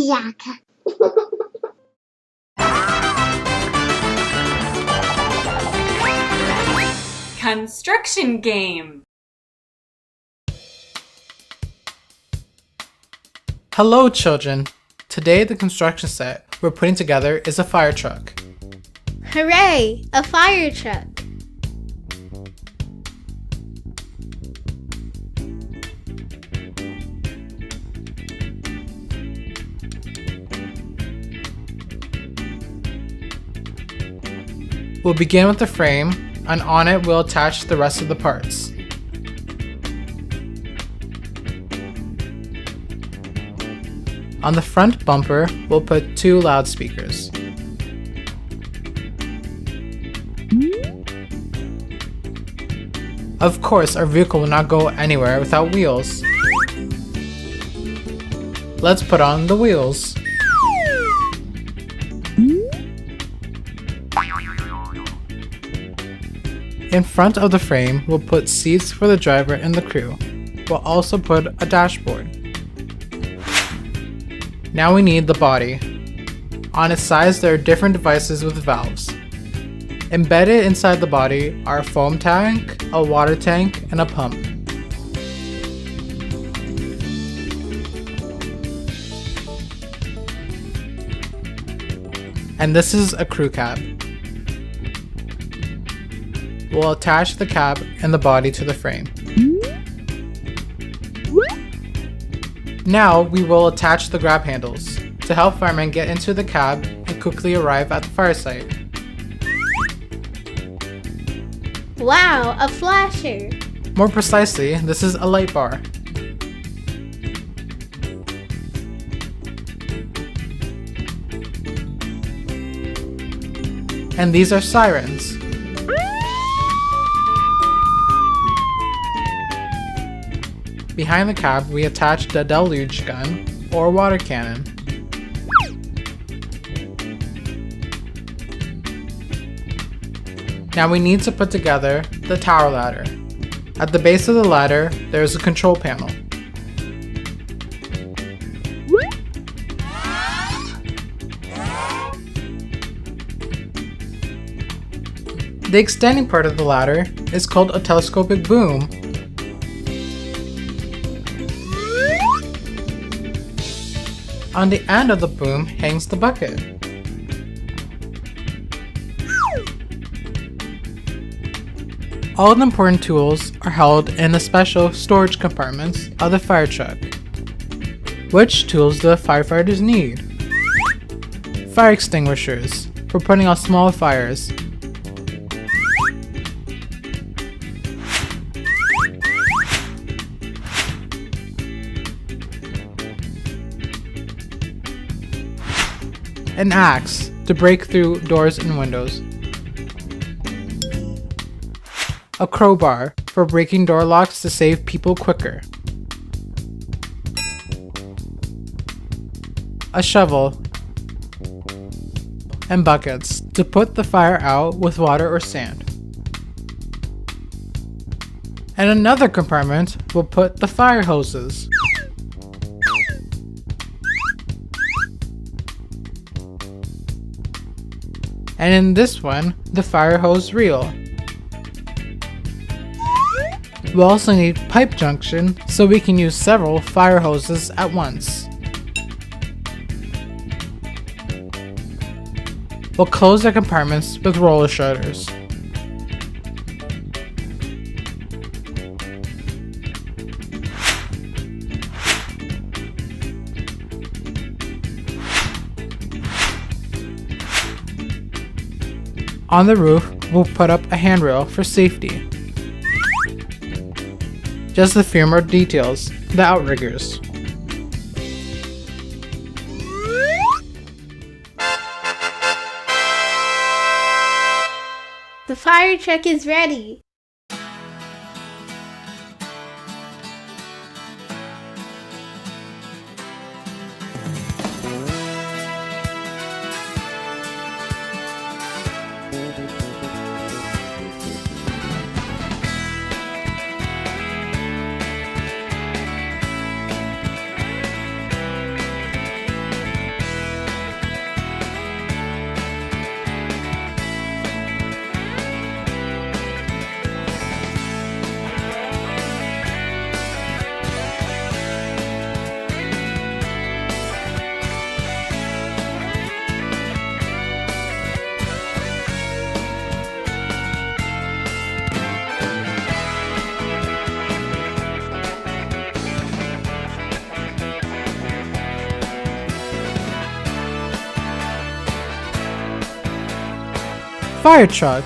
Jaca. Construction game. Hello, children. Today, the construction set we're putting together is a fire truck. Hooray! A fire truck! We'll begin with the frame, and on it we'll attach the rest of the parts. On the front bumper, we'll put 2 loudspeakers. Of course, our vehicle will not go anywhere without wheels. Let's put on the wheels. In front of the frame, we'll put seats for the driver and the crew. We'll also put a dashboard. Now we need the body. On its sides, there are different devices with valves. Embedded inside the body are a foam tank, a water tank, and a pump. And this is a crew cab. We'll attach the cab and the body to the frame. Now we will attach the grab handles to help firemen get into the cab and quickly arrive at the fire site. Wow, a flasher! More precisely, this is a light bar. And these are sirens. Behind the cab, we attached a deluge gun, or water cannon. Now we need to put together the tower ladder. At the base of the ladder, there is a control panel. The extending part of the ladder is called a telescopic boom. On the end of the boom hangs the bucket. All the important tools are held in the special storage compartments of the fire truck. Which tools do the firefighters need? Fire extinguishers for putting out small fires. An axe to break through doors and windows. A crowbar for breaking door locks to save people quicker. A shovel. And buckets to put the fire out with water or sand. And another compartment will put the fire hoses. And in this one, the fire hose reel. We'll also need pipe junction so we can use several fire hoses at once. We'll close the compartments with roller shutters. On the roof, we'll put up a handrail for safety. Just a few more details, the outriggers. The fire truck is ready! fire truck.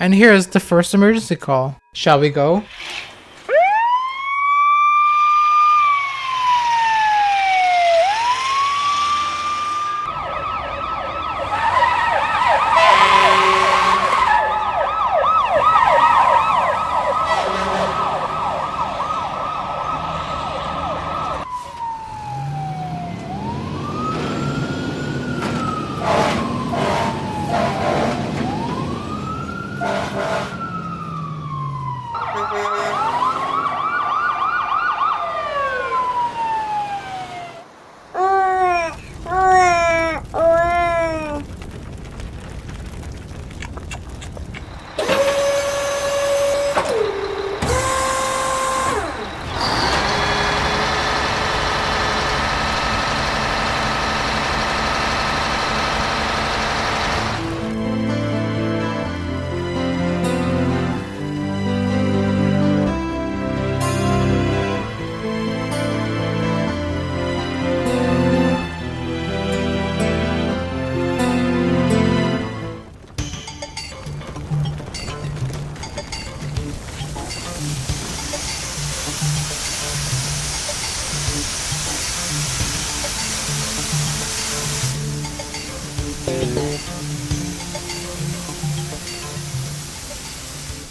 And here is the first emergency call. Shall we go?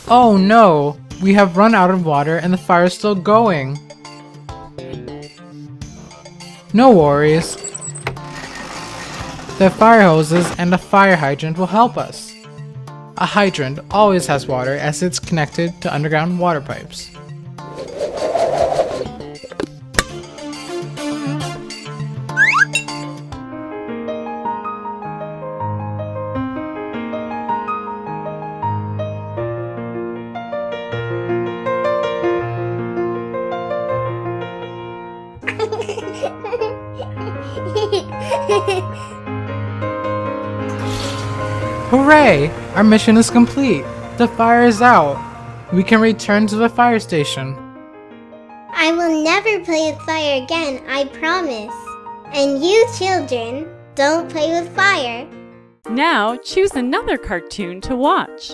Oh no! We have run out of water and the fire is still going. No worries. The fire hoses and a fire hydrant will help us. A hydrant always has water as it's connected to underground water pipes. Hooray! Our mission is complete. The fire is out. We can return to the fire station. I will never play with fire again, I promise. And you children, don't play with fire. Now choose another cartoon to watch.